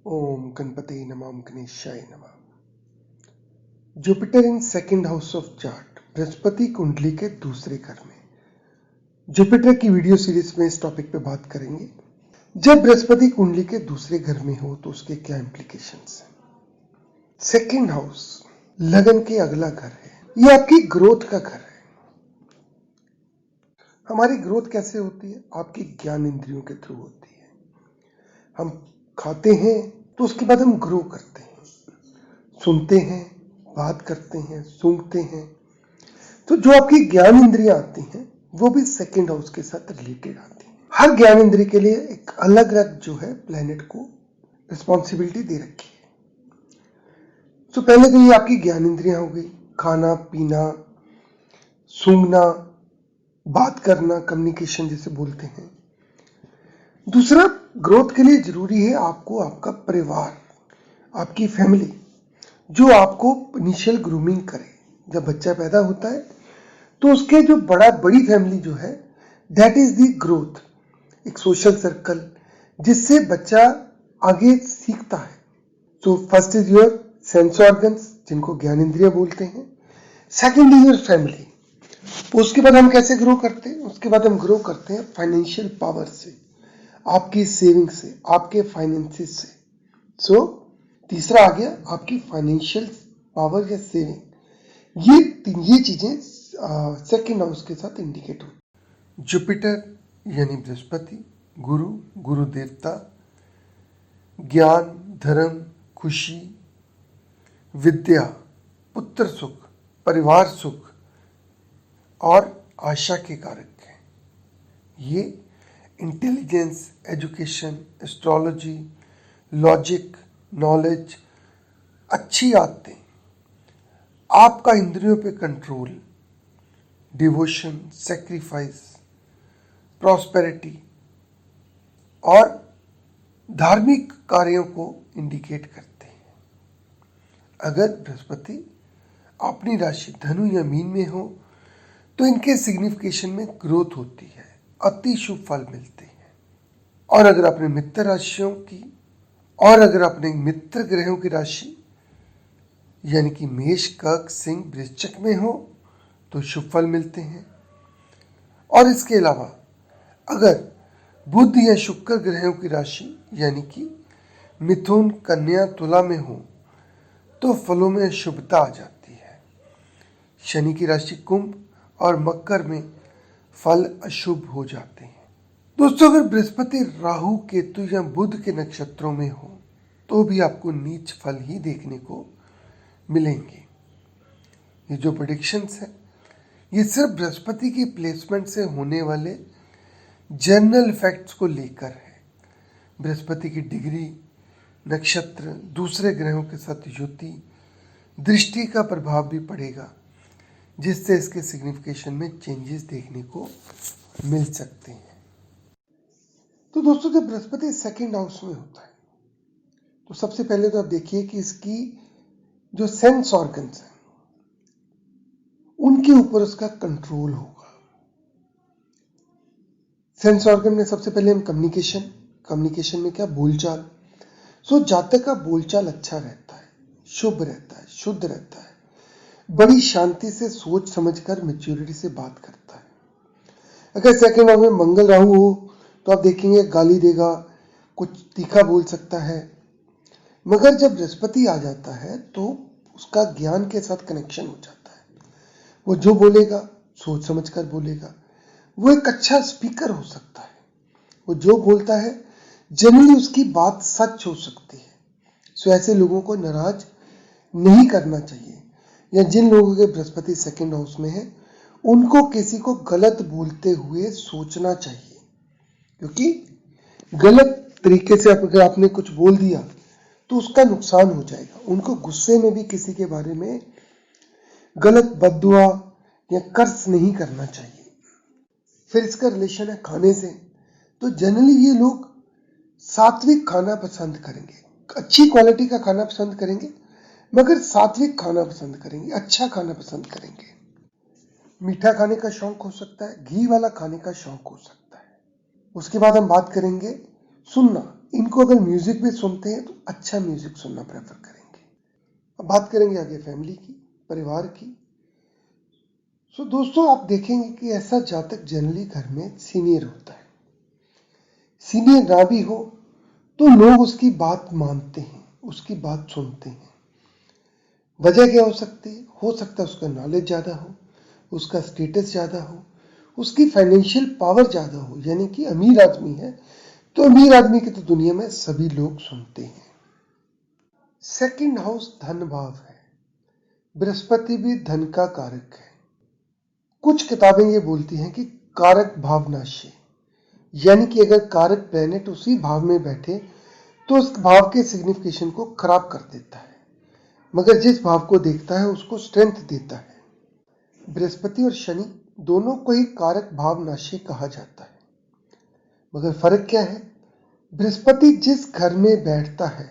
ओम गणपति नमः ओम गणेशाय नमः। Jupiter in second house of chart, Brihaspati कुंडली के दूसरे घर में। जुपिटर की वीडियो सीरीज में इस टॉपिक पे बात करेंगे। जब बृहस्पति कुंडली के दूसरे घर में हो तो उसके क्या इंप्लीकेशंस हैं। सेकंड हाउस लगन के अगला घर है, ये आपकी ग्रोथ का घर है। हमारी ग्रोथ कैसे होती है? आपकी ज्ञान इंद्रियों के थ्रू होती है। हम खाते हैं तो उसके बाद हम ग्रो करते हैं, सुनते हैं, बात करते हैं, सूंघते हैं। तो जो आपकी ज्ञान इंद्रियां आती हैं वो भी सेकंड हाउस के साथ रिलेटेड आती हैं। हर ज्ञान इंद्रिय के लिए एक अलग अलग जो है प्लेनेट को रिस्पॉन्सिबिलिटी दे रखी है। तो पहले तो ये आपकी ज्ञान इंद्रियां हो गई, खाना पीना, सूंघना, बात करना, कम्युनिकेशन जिसे बोलते हैं। दूसरा, ग्रोथ के लिए जरूरी है आपको आपका परिवार, आपकी फैमिली, जो आपको इनिशियल ग्रूमिंग करे। जब बच्चा पैदा होता है तो उसके जो बड़ी फैमिली जो है, दैट इज द ग्रोथ। एक सोशल सर्कल जिससे बच्चा आगे सीखता है। तो first is your sense organs, जिनको ज्ञान इंद्रिय बोलते हैं। Second is your family. उसके बाद हम कैसे ग्रो करते हैं? उसके बाद हम ग्रो करते हैं फाइनेंशियल पावर से, आपकी सेविंग से, आपके फाइनेंसिस से। सो तीसरा आ गया आपकी फाइनेंशियल पावर या सेविंग। ये चीजें सेकंड हाउस के साथ इंडिकेट होती। जुपिटर यानी बृहस्पति, गुरु, गुरु देवता, ज्ञान, धर्म, खुशी, विद्या, पुत्र सुख, परिवार सुख और आशा के कारक हैं। ये intelligence, education, astrology, logic, knowledge, अच्छी आदतें, आपका इंद्रियों पे कंट्रोल, डिवोशन, सेक्रीफाइस, प्रॉस्पेरिटी और धार्मिक कार्यों को इंडिकेट करते हैं। अगर बृहस्पति अपनी राशि धनु या मीन में हो तो इनके सिग्निफिकेशन में ग्रोथ होती है, अति शुभ फल मिलते हैं। और अगर अपने मित्र राशियों की और अगर अपने मित्र ग्रहों की राशि यानी कि मेष, कर्क, सिंह, वृश्चिक में हो तो शुभ फल मिलते हैं। और इसके अलावा अगर बुध या शुक्र ग्रहों की राशि यानी कि मिथुन, कन्या, तुला में हो तो फलों में शुभता आ जाती है। शनि की राशि कुंभ और मकर में फल अशुभ हो जाते हैं। दोस्तों, अगर बृहस्पति राहु, केतु या बुध के नक्षत्रों में हो तो भी आपको नीच फल ही देखने को मिलेंगे। ये जो प्रेडिक्शंस है ये सिर्फ बृहस्पति की प्लेसमेंट से होने वाले जनरल इफेक्ट्स को लेकर है। बृहस्पति की डिग्री, नक्षत्र, दूसरे ग्रहों के साथ युति, दृष्टि का प्रभाव भी पड़ेगा, जिससे इसके सिग्निफिकेशन में चेंजेस देखने को मिल सकते हैं। तो दोस्तों, जब बृहस्पति सेकंड हाउस में होता है तो सबसे पहले तो आप देखिए कि इसकी जो सेंस ऑर्गन्स हैं उनके ऊपर उसका कंट्रोल होगा। सेंस ऑर्गन में सबसे पहले हम कम्युनिकेशन में क्या, बोलचाल। सो जातक का बोलचाल अच्छा रहता है, शुभ रहता है, शुद्ध रहता है, बड़ी शांति से सोच समझकर मैच्योरिटी से बात करता है। अगर सेकंड हाउस में मंगल राहु हो तो आप देखेंगे गाली देगा, कुछ तीखा बोल सकता है। मगर जब बृहस्पति आ जाता है तो उसका ज्ञान के साथ कनेक्शन हो जाता है। वो जो बोलेगा सोच समझकर बोलेगा। वो एक अच्छा स्पीकर हो सकता है। वो जो बोलता है जनरली उसकी बात सच हो सकती है। सो ऐसे लोगों को नाराज नहीं करना चाहिए। या जिन लोगों के बृहस्पति सेकंड हाउस में है उनको किसी को गलत बोलते हुए सोचना चाहिए, क्योंकि गलत तरीके से अगर आपने कुछ बोल दिया तो उसका नुकसान हो जाएगा। उनको गुस्से में भी किसी के बारे में गलत बद्दुआ या कर्ज नहीं करना चाहिए। फिर इसका रिलेशन है खाने से। तो जनरली ये लोग सात्विक खाना पसंद करेंगे, अच्छी क्वालिटी का खाना पसंद करेंगे, मगर सात्विक खाना पसंद करेंगे, अच्छा खाना पसंद करेंगे। मीठा खाने का शौक हो सकता है, घी वाला खाने का शौक हो सकता है। उसके बाद हम बात करेंगे सुनना, इनको अगर म्यूजिक भी सुनते हैं तो अच्छा म्यूजिक सुनना प्रेफर करेंगे। अब बात करेंगे आगे फैमिली की, परिवार की। सो दोस्तों, आप देखेंगे कि ऐसा जातक जनरली घर में सीनियर होता है। सीनियर ना भी हो तो लोग उसकी बात मानते हैं, उसकी बात सुनते हैं। वजह क्या हो सकती है? हो सकता है उसका नॉलेज ज़्यादा हो, उसका स्टेटस ज़्यादा हो, उसकी फाइनेंशियल पावर ज़्यादा हो, यानी कि अमीर आदमी है तो अमीर आदमी की तो दुनिया में सभी लोग सुनते हैं। सेकंड हाउस धन भाव है। बृहस्पति भी धन का कारक है। कुछ किताबें ये बोलती हैं कि कारक भावनाशी, यानी कि अगर कारक प्लैनेट उसी भाव में बैठे तो उस भाव के सिग्निफिकेशन को खराब कर देता है, मगर जिस भाव को देखता है उसको स्ट्रेंथ देता है। बृहस्पति और शनि दोनों को ही कारक भावनाशी कहा जाता है, मगर फर्क क्या है? बृहस्पति जिस घर में बैठता है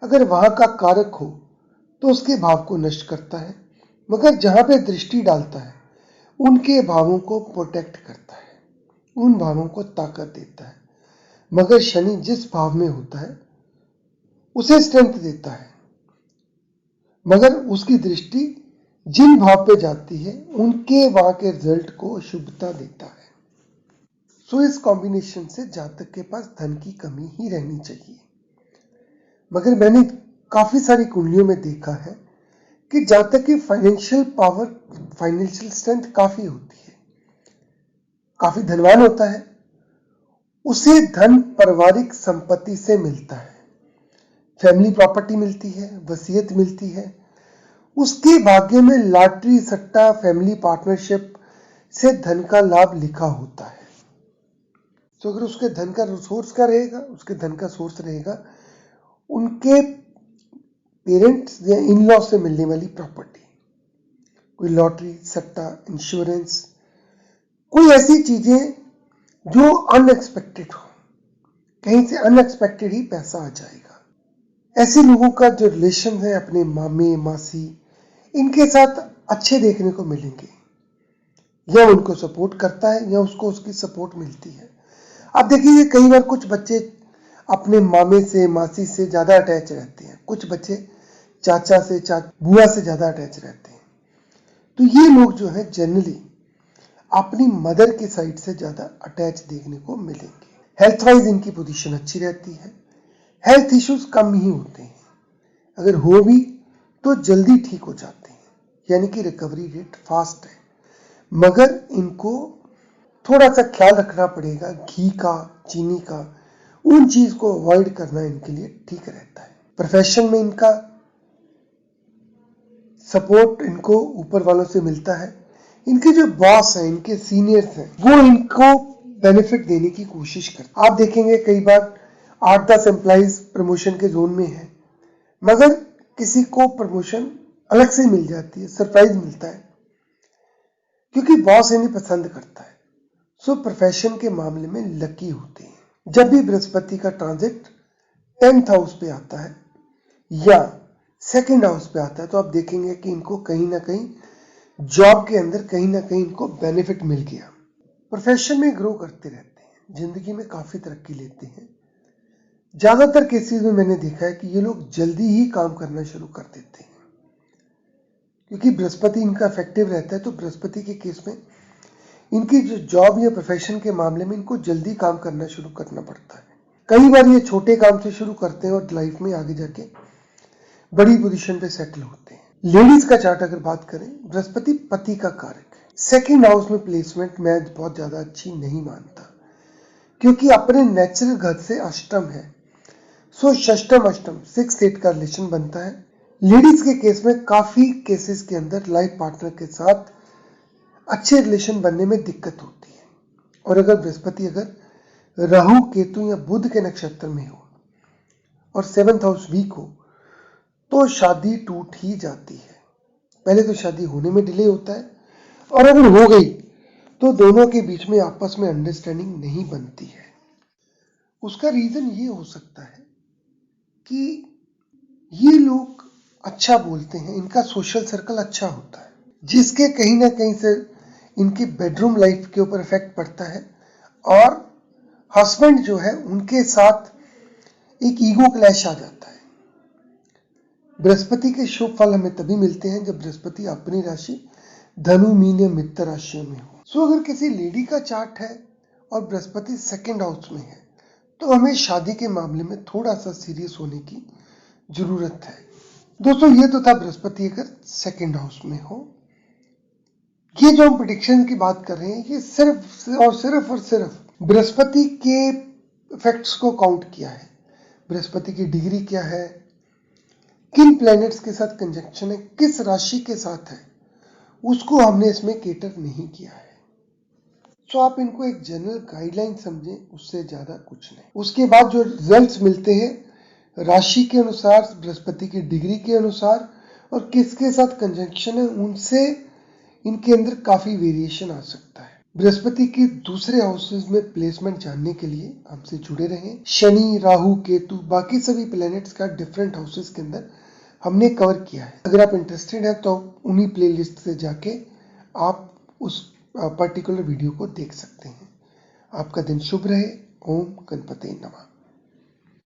अगर वहां का कारक हो तो उसके भाव को नष्ट करता है, मगर जहां पे दृष्टि डालता है उनके भावों को प्रोटेक्ट करता है, उन भावों को ताकत देता है। मगर शनि जिस भाव में होता है उसे स्ट्रेंथ देता है, मगर उसकी दृष्टि जिन भाव पे जाती है उनके वहां के रिजल्ट को अशुभता देता है। सो इस कॉम्बिनेशन से जातक के पास धन की कमी ही रहनी चाहिए। मगर मैंने काफी सारी कुंडलियों में देखा है कि जातक की फाइनेंशियल पावर, फाइनेंशियल स्ट्रेंथ काफी होती है, काफी धनवान होता है, उसे धन पारिवारिक संपत्ति से मिलता है, फैमिली प्रॉपर्टी मिलती है, वसीयत मिलती है, उसके भाग्य में लॉटरी, सट्टा, फैमिली पार्टनरशिप से धन का लाभ लिखा होता है। तो अगर उसके धन का सोर्स क्या रहेगा? उसके धन का सोर्स रहेगा उनके पेरेंट्स या इन लॉ से मिलने वाली प्रॉपर्टी, कोई लॉटरी, सट्टा, इंश्योरेंस, कोई ऐसी चीजें जो अनएक्सपेक्टेड हो, कहीं से अनएक्सपेक्टेड ही पैसा आ जाएगा। ऐसे लोगों का जो रिलेशन है अपने मामे, मासी, इनके साथ अच्छे देखने को मिलेंगे, या उनको सपोर्ट करता है या उसको उसकी सपोर्ट मिलती है। अब देखिए, कई बार कुछ बच्चे अपने मामे से, मासी से ज्यादा अटैच रहते हैं, कुछ बच्चे चाचा से, बुआ से ज्यादा अटैच रहते हैं। तो ये लोग जो है जनरली अपनी मदर की साइड से ज्यादा अटैच देखने को मिलेंगे। हेल्थ वाइज इनकी पोजीशन अच्छी रहती है, हेल्थ इश्यूज कम ही होते हैं, अगर हो भी तो जल्दी ठीक हो जाते हैं, यानी कि रिकवरी रेट फास्ट है। मगर इनको थोड़ा सा ख्याल रखना पड़ेगा घी का, चीनी का, उन चीज को अवॉइड करना इनके लिए ठीक रहता है। प्रोफेशन में इनका सपोर्ट इनको ऊपर वालों से मिलता है। इनके जो बॉस हैं, इनके सीनियर्स हैं, वो इनको बेनिफिट देने की कोशिश करते हैं। आप देखेंगे कई बार 8-10 एम्प्लॉइज प्रमोशन के जोन में है, मगर किसी को प्रमोशन अलग से मिल जाती है, सरप्राइज मिलता है, क्योंकि बॉस इन्हें पसंद करता है। सो प्रोफेशन के मामले में लकी होते हैं। जब भी बृहस्पति का ट्रांजिट 10th हाउस पे आता है या सेकंड हाउस पे आता है तो आप देखेंगे कि इनको कहीं ना कहीं जॉब के अंदर कहीं ना कहीं इनको बेनिफिट मिल गया। प्रोफेशन में ग्रो करते रहते हैं, जिंदगी में काफी तरक्की लेते हैं। ज्यादातर केसेस में मैंने देखा है कि ये लोग जल्दी ही काम करना शुरू कर देते हैं, क्योंकि बृहस्पति इनका इफेक्टिव रहता है। तो बृहस्पति के केस में इनकी जो जॉब या प्रोफेशन के मामले में इनको जल्दी काम करना शुरू करना पड़ता है। कई बार ये छोटे काम से शुरू करते हैं और लाइफ में आगे जाके बड़ी पोजीशन पे सेटल होते हैं। लेडीज का चार्ट अगर बात करें, बृहस्पति पति का कारक है। सेकंड हाउस में प्लेसमेंट मैं बहुत ज्यादा अच्छी नहीं मानता, क्योंकि अपने नेचुरल घर से अष्टम है। सो षष्टम अष्टम 6-8 का रिलेशन बनता है। लेडीज के केस में काफी केसेस के अंदर लाइफ पार्टनर के साथ अच्छे रिलेशन बनने में दिक्कत होती है। और अगर बृहस्पति अगर राहु, केतु या बुध के नक्षत्र में हो और 7th हाउस वीक हो तो शादी टूट ही जाती है। पहले तो शादी होने में डिले होता है, और अगर हो गई तो दोनों के बीच में आपस में अंडरस्टैंडिंग नहीं बनती है। उसका रीजन ये हो सकता है कि ये लोग अच्छा बोलते हैं, इनका सोशल सर्कल अच्छा होता है, जिसके कहीं ना कहीं से इनकी बेडरूम लाइफ के ऊपर इफेक्ट पड़ता है, और हस्बैंड जो है उनके साथ एक ईगो क्लैश आ जाता है। बृहस्पति के शुभ फल हमें तभी मिलते हैं जब बृहस्पति अपनी राशि धनु, मीन या मित्र राशियों में हो। सो अगर किसी लेडी का चार्ट है और बृहस्पति सेकंड हाउस में है तो हमें शादी के मामले में थोड़ा सा सीरियस होने की जरूरत है। दोस्तों, ये तो था बृहस्पति अगर सेकंड हाउस में हो। ये जो हम प्रेडिक्शन की बात कर रहे हैं, ये सिर्फ बृहस्पति के इफेक्ट्स को काउंट किया है। बृहस्पति की डिग्री क्या है, किन प्लैनेट्स के साथ कंजंक्शन है, किस राशि के साथ है, उसको हमने इसमें केटर नहीं किया है। तो आप इनको एक जनरल गाइडलाइन समझें, उससे ज्यादा कुछ नहीं। उसके बाद जो रिजल्ट्स मिलते हैं राशि के अनुसार, बृहस्पति की डिग्री के अनुसार और किसके साथ कंजंक्शन है, उनसे इनके अंदर काफी वेरिएशन आ सकता है। बृहस्पति के दूसरे हाउसेस में प्लेसमेंट जानने के लिए हमसे जुड़े रहें। शनि, राहु, केतु, बाकी सभी प्लैनेट्स का डिफरेंट हाउसेस के अंदर हमने कवर किया है। अगर आप इंटरेस्टेड हैं तो उन्हीं प्लेलिस्ट से जाके आप उस पर्टिकुलर वीडियो को देख सकते हैं। आपका दिन शुभ रहे। ओम गणपति नमः।